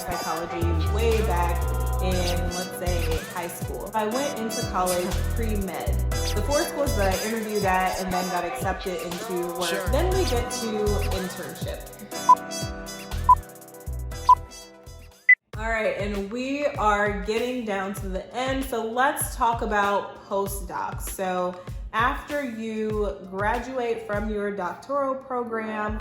psychology way back in, let's say, high school. I went into college pre-med. The 4 schools that I interviewed at and then got accepted into work. Sure. Then we get to internship. All right, and we are getting down to the end, so let's talk about postdocs. So after you graduate from your doctoral program,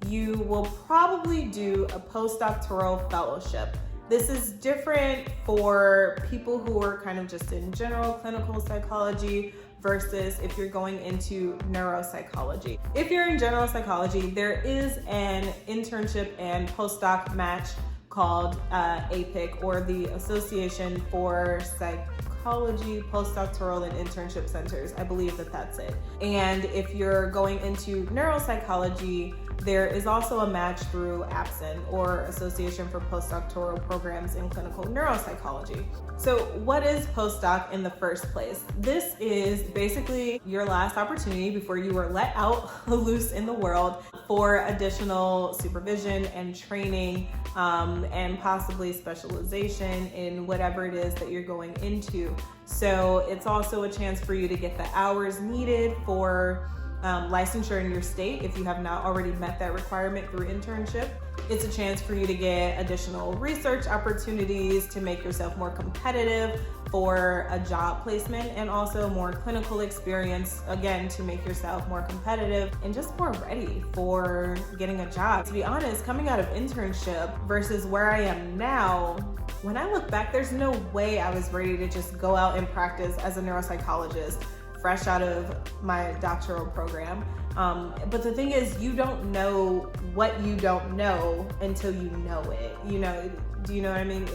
you will probably do a postdoctoral fellowship. This is different for people who are kind of just in general clinical psychology versus if you're going into neuropsychology. If you're in general psychology, there is an internship and postdoc match called APPP, or the Association for Psychology, Postdoctoral, and Internship Centers. I believe that that's it. And if you're going into neuropsychology, there is also a match through APSIN, or Association for Postdoctoral Programs in Clinical Neuropsychology. So what is postdoc in the first place? This is basically your last opportunity before you are let out loose in the world for additional supervision and training, and possibly specialization in whatever it is that you're going into. So it's also a chance for you to get the hours needed for licensure in your state if you have not already met that requirement through internship. It's a chance for you to get additional research opportunities to make yourself more competitive for a job placement, and also more clinical experience, again, to make yourself more competitive and just more ready for getting a job. To be honest, coming out of internship versus where I am now, when I look back, there's no way I was ready to just go out and practice as a neuropsychologist fresh out of my doctoral program. But the thing is, you don't know what you don't know until you know it. You know, do you know what I mean?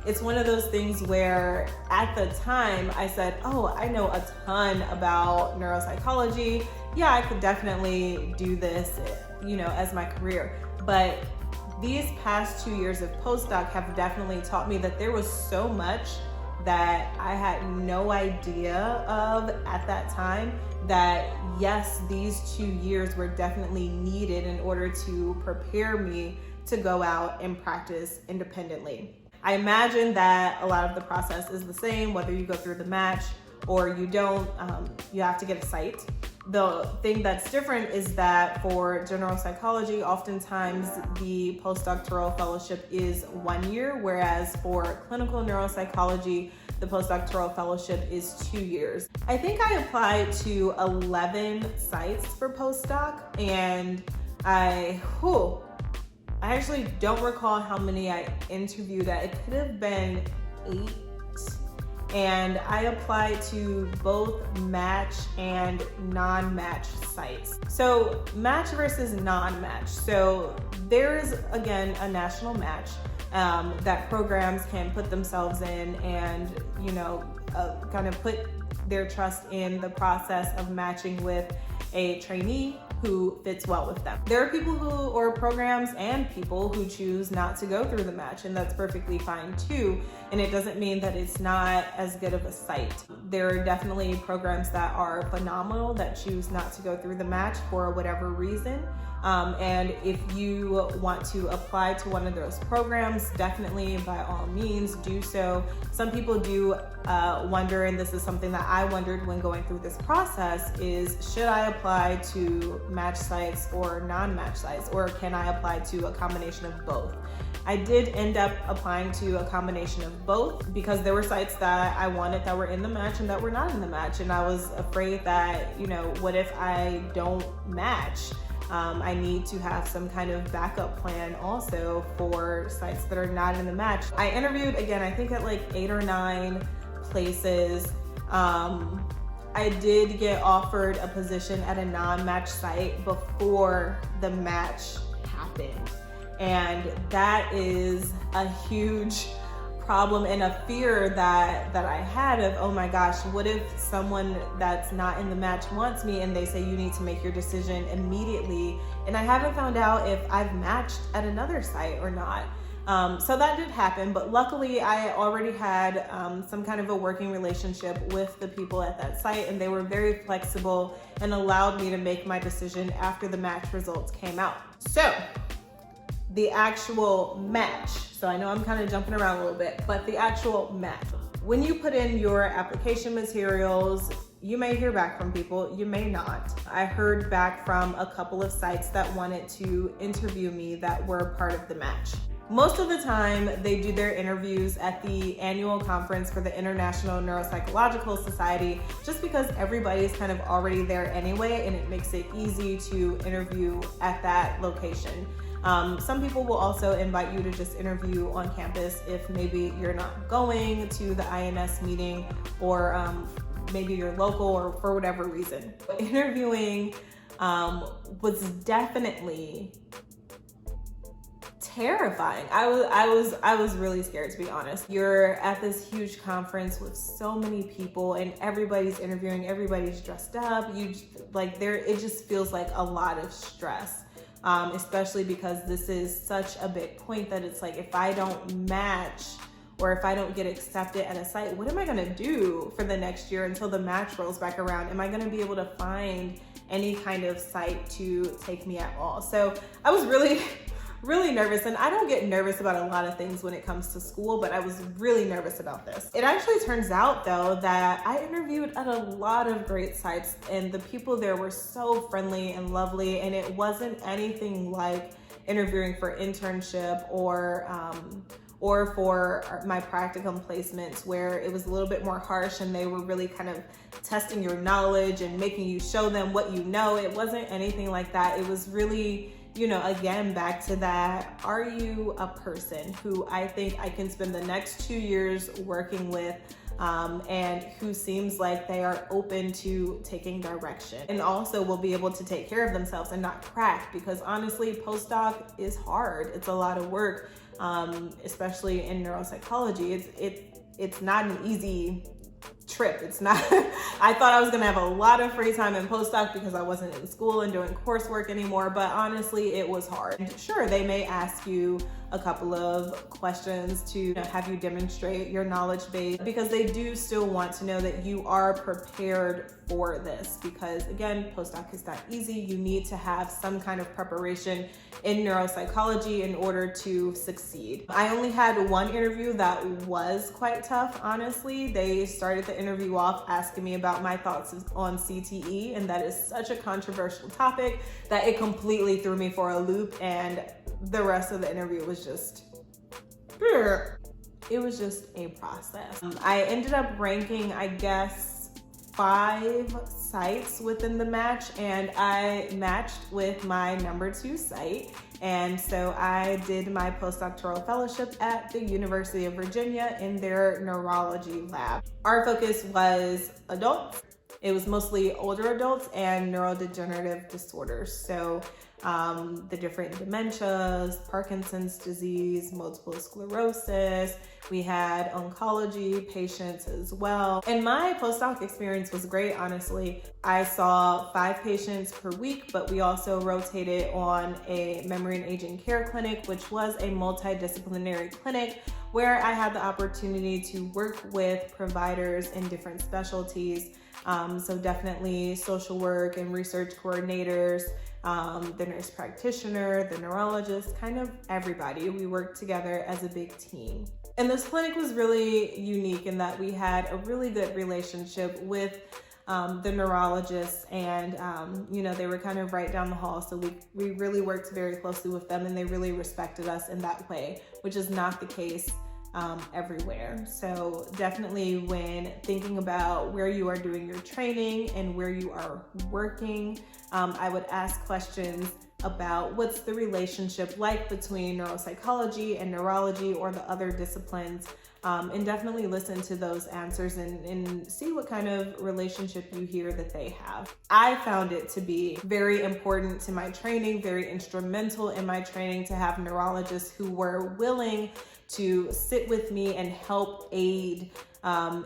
It's one of those things where at the time I said, oh, I know a ton about neuropsychology. Yeah, I could definitely do this, you know, as my career. But these past 2 years of postdoc have definitely taught me that there was so much that I had no idea of at that time, that yes, these 2 years were definitely needed in order to prepare me to go out and practice independently. I imagine that a lot of the process is the same, whether you go through the match or you don't. You have to get a site. The thing that's different is that for general psychology, oftentimes the postdoctoral fellowship is 1 year, whereas for clinical neuropsychology, the postdoctoral fellowship is 2 years. I think I applied to 11 sites for postdoc, and I actually don't recall how many I interviewed at. It could have been 8. And I applied to both match and non-match sites. So match versus non-match. So there's, again, a national match that programs can put themselves in and, you know, kind of put their trust in the process of matching with a trainee who fits well with them. There are people or programs and people who choose not to go through the match, and that's perfectly fine too. And it doesn't mean that it's not as good of a site. There are definitely programs that are phenomenal that choose not to go through the match for whatever reason. And if you want to apply to one of those programs, definitely by all means do so. Some people do wonder, and this is something that I wondered when going through this process, is should I apply to match sites or non-match sites, or can I apply to a combination of both? I did end up applying to a combination of both because there were sites that I wanted that were in the match and that were not in the match. And I was afraid that, you know, what if I don't match? I need to have some kind of backup plan also for sites that are not in the match. I interviewed, again, I think at like 8 or 9 places. I did get offered a position at a non-match site before the match happened. And that is a huge problem and a fear that I had of, oh my gosh, what if someone that's not in the match wants me and they say you need to make your decision immediately, and I haven't found out if I've matched at another site or not. So that did happen, but luckily I already had some kind of a working relationship with the people at that site, and they were very flexible and allowed me to make my decision after the match results came out. So the actual match. So I know I'm kind of jumping around a little bit, but the actual match. When you put in your application materials, you may hear back from people, you may not. I heard back from a couple of sites that wanted to interview me that were part of the match. Most of the time, they do their interviews at the annual conference for the International Neuropsychological Society, just because everybody's kind of already there anyway, and it makes it easy to interview at that location. Some people will also invite you to just interview on campus if maybe you're not going to the INS meeting, or maybe you're local or for whatever reason. Interviewing was definitely terrifying. I was really scared, to be honest. You're at this huge conference with so many people and everybody's interviewing, everybody's dressed up. It just feels like a lot of stress. Especially because this is such a big point that it's like, if I don't match or if I don't get accepted at a site, what am I gonna do for the next year until the match rolls back around? Am I gonna be able to find any kind of site to take me at all? So I was really nervous, and I don't get nervous about a lot of things when it comes to school, but I was really nervous about this. It actually turns out though that I interviewed at a lot of great sites, and the people there were so friendly and lovely, and it wasn't anything like interviewing for internship or for my practicum placements, where it was a little bit more harsh and they were really kind of testing your knowledge and making you show them what you know. It wasn't anything like that. It was really, again, back to that, are you a person who I think I can spend the next 2 years working with, and who seems like they are open to taking direction and also will be able to take care of themselves and not crack, because honestly, postdoc is hard. It's a lot of work, especially in neuropsychology. It's not an easy trip. It's not, I thought I was gonna have a lot of free time in postdoc because I wasn't in school and doing coursework anymore, but honestly, it was hard. And sure, they may ask you a couple of questions to have you demonstrate your knowledge base, because they do still want to know that you are prepared for this, because again, postdoc is not easy. You need to have some kind of preparation in neuropsychology in order to succeed. I only had one interview that was quite tough, honestly. They started the interview off asking me about my thoughts on CTE, and that is such a controversial topic that it completely threw me for a loop, and the rest of the interview was just, it was just a process. I ended up ranking, I guess, 5 sites within the match, and I matched with my number 2 site. And so I did my postdoctoral fellowship at the University of Virginia in their neurology lab. Our focus was adults. It was mostly older adults and neurodegenerative disorders. So the different dementias, Parkinson's disease, multiple sclerosis. We had oncology patients as well. And my postdoc experience was great, honestly. I saw 5 patients per week, but we also rotated on a memory and aging care clinic, which was a multidisciplinary clinic where I had the opportunity to work with providers in different specialties. So definitely social work and research coordinators, the nurse practitioner, the neurologist, kind of everybody. We worked together as a big team. And this clinic was really unique in that we had a really good relationship with the neurologists, and they were kind of right down the hall. So we really worked very closely with them, and they really respected us in that way, which is not the case everywhere. So definitely when thinking about where you are doing your training and where you are working, I would ask questions about what's the relationship like between neuropsychology and neurology or the other disciplines, and definitely listen to those answers and see what kind of relationship you hear that they have. I found it to be very important to my training, very instrumental in my training, to have neurologists who were willing to sit with me and help aid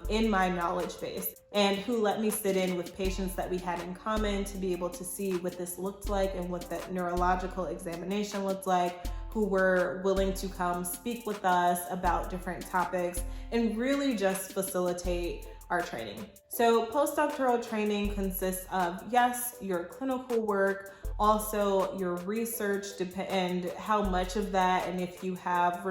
in my knowledge base, and who let me sit in with patients that we had in common to be able to see what this looked like and what that neurological examination looked like, who were willing to come speak with us about different topics and really just facilitate our training. So postdoctoral training consists of, yes, your clinical work Also, your research and how much of that, and if you have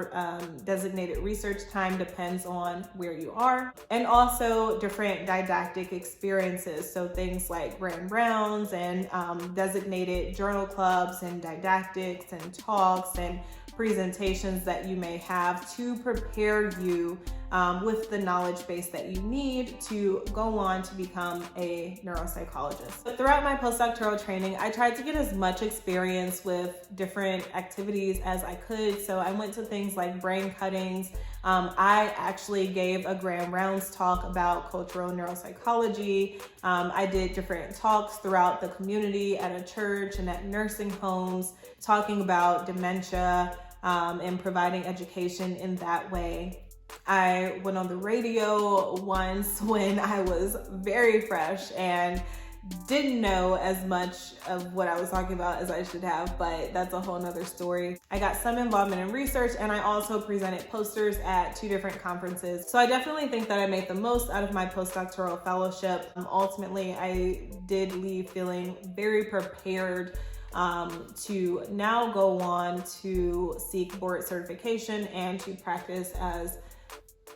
designated research time, depends on where you are. And also different didactic experiences. So things like grand rounds and designated journal clubs and didactics and talks and presentations that you may have to prepare you with the knowledge base that you need to go on to become a neuropsychologist. But throughout my postdoctoral training, I tried to get as much experience with different activities as I could. So I went to things like brain cuttings. I actually gave a grand rounds talk about cultural neuropsychology. I did different talks throughout the community at a church and at nursing homes, talking about dementia and providing education in that way. I went on the radio once when I was very fresh and didn't know as much of what I was talking about as I should have, but that's a whole nother story. I got some involvement in research, and I also presented posters at 2 different conferences. So I definitely think that I made the most out of my postdoctoral fellowship. Ultimately, I did leave feeling very prepared to now go on to seek board certification and to practice as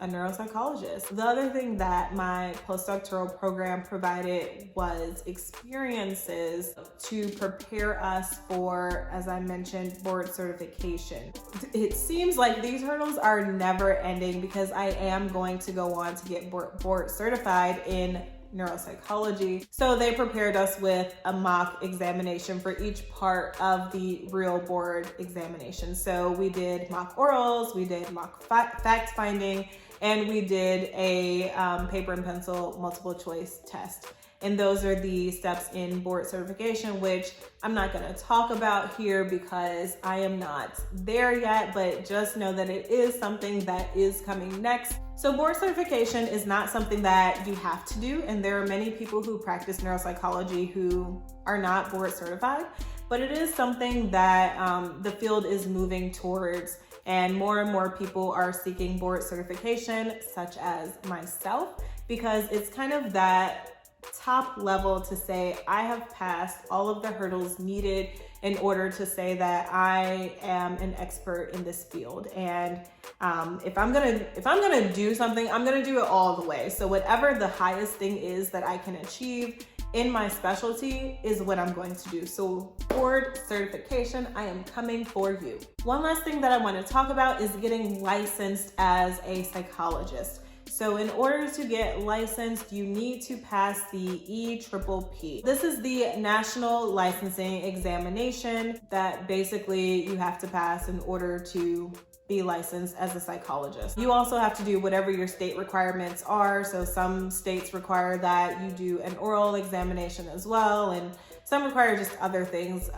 a neuropsychologist. The other thing that my postdoctoral program provided was experiences to prepare us for, as I mentioned, board certification. It seems like these hurdles are never ending because I am going to go on to get board certified in neuropsychology. So they prepared us with a mock examination for each part of the real board examination. So we did mock orals, we did mock fact finding, and we did a paper and pencil multiple choice test. And those are the steps in board certification, which I'm not going to talk about here because I am not there yet, but just know that it is something that is coming next. So board certification is not something that you have to do, and there are many people who practice neuropsychology who are not board certified, but it is something that the field is moving towards, and more people are seeking board certification, such as myself, because it's kind of that top level to say I have passed all of the hurdles needed in order to say that I am an expert in this field. And if I'm gonna do something, I'm gonna do it all the way. So whatever the highest thing is that I can achieve in my specialty is what I'm going to do. So board certification, I am coming for you. One last thing that I want to talk about is getting licensed as a psychologist. So in order to get licensed, you need to pass the EPPP. This is the national licensing examination that basically you have to pass in order to be licensed as a psychologist. You also have to do whatever your state requirements are. So some states require that you do an oral examination as well, and some require just other things,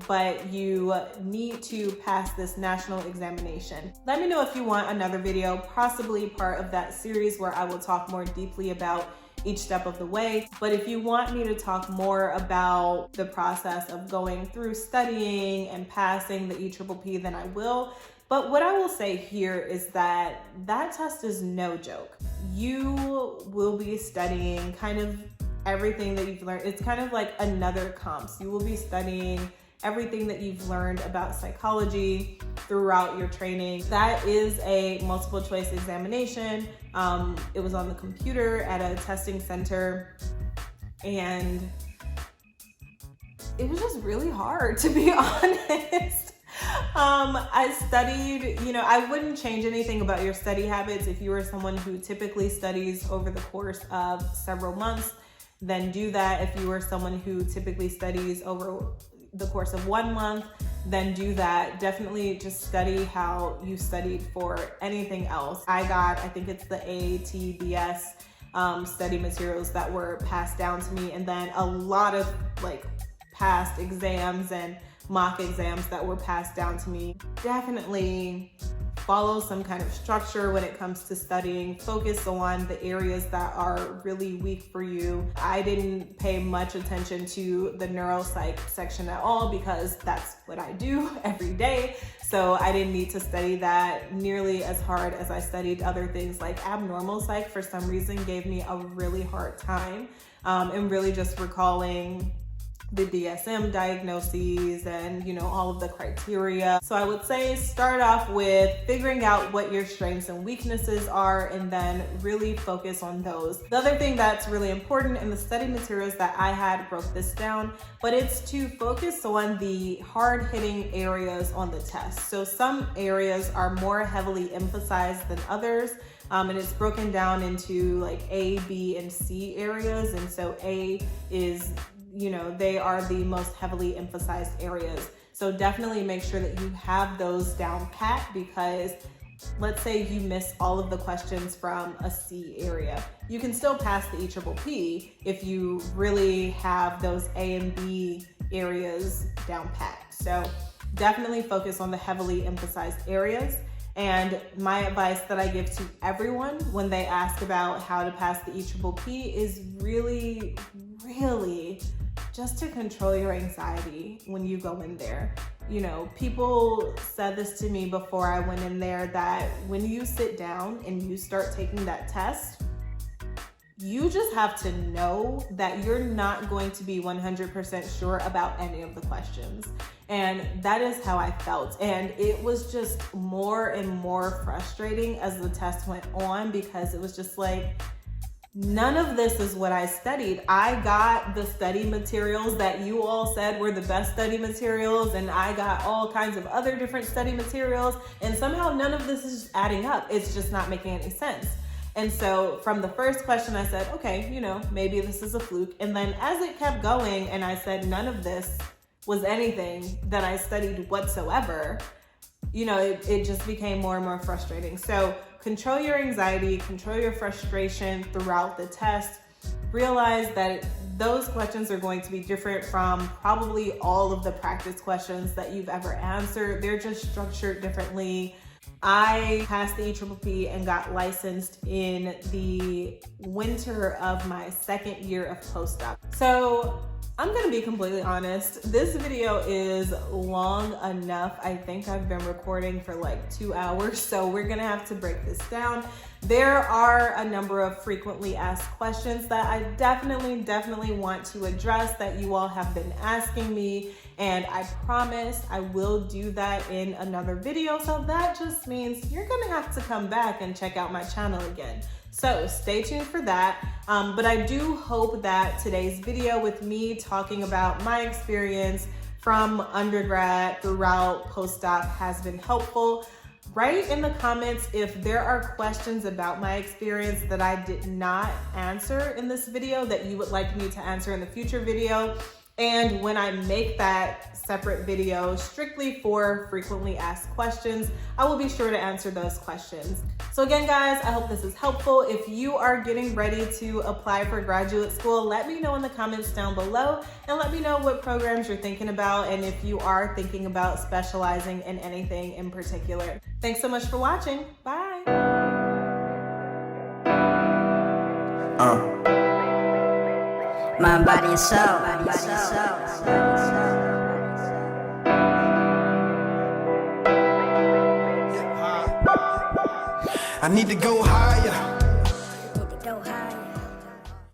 but you need to pass this national examination. Let me know if you want another video, possibly part of that series where I will talk more deeply about each step of the way. But if you want me to talk more about the process of going through studying and passing the EPPP, then I will. But what I will say here is that that test is no joke. You will be studying kind of everything that you've learned. It's kind of like another comps. You will be studying everything that you've learned about psychology throughout your training. That is a multiple choice examination. It was on the computer at a testing center, and it was just really hard, to be honest. I studied, I wouldn't change anything about your study habits. If you are someone who typically studies over the course of several months, then do that. If you are someone who typically studies over the course of 1 month, then do that. Definitely just study how you studied for anything else. I think it's the ATBS study materials that were passed down to me, and then a lot of past exams and mock exams that were passed down to me. Definitely follow some kind of structure when it comes to studying. Focus on the areas that are really weak for you. I didn't pay much attention to the neuropsych section at all because that's what I do every day. So I didn't need to study that nearly as hard as I studied other things. Like abnormal psych, for some reason, gave me a really hard time and really just recalling the DSM diagnoses and, you know, all of the criteria. So I would say start off with figuring out what your strengths and weaknesses are, and then really focus on those. The other thing that's really important in the study materials that I had broke this down, but it's to focus on the hard-hitting areas on the test. So some areas are more heavily emphasized than others. And it's broken down into like A, B, and C areas. And so A is, you know, they are the most heavily emphasized areas. So definitely make sure that you have those down pat, because let's say you miss all of the questions from a C area. You can still pass the EPPP if you really have those A and B areas down pat. So definitely focus on the heavily emphasized areas. And my advice that I give to everyone when they ask about how to pass the EPPP is really just to control your anxiety when you go in there. You know, people said this to me before I went in there, that when you sit down and you start taking that test, you just have to know that you're not going to be 100% sure about any of the questions. And that is how I felt. And it was just more and more frustrating as the test went on, because it was just like, none of this is what I studied. I got the study materials that you all said were the best study materials, and I got all kinds of other different study materials, and somehow none of this is adding up. It's just not making any sense. And so from the first question, I said, okay, you know, maybe this is a fluke. And then as it kept going and I said none of this was anything that I studied whatsoever, you know, it just became more and more frustrating. So control your anxiety, control your frustration throughout the test. Realize that those questions are going to be different from probably all of the practice questions that you've ever answered. They're just structured differently. I passed the EPPP and got licensed in the winter of my second year of postdoc. So I'm gonna be completely honest, this video is long enough. I think I've been recording for like 2 hours, so we're gonna have to break this down. There are a number of frequently asked questions that I definitely want to address that you all have been asking me, and I promise I will do that in another video. So that just means you're gonna have to come back and check out my channel again. So stay tuned for that. But I do hope that today's video with me talking about my experience from undergrad throughout postdoc has been helpful. Write in the comments if there are questions about my experience that I did not answer in this video that you would like me to answer in the future video. And when I make that separate video strictly for frequently asked questions, I will be sure to answer those questions. So again, guys, I hope this is helpful. If you are getting ready to apply for graduate school, let me know in the comments down below, and let me know what programs you're thinking about and if you are thinking about specializing in anything in particular. Thanks so much for watching. Bye. Mind, body, and soul. I need to go higher.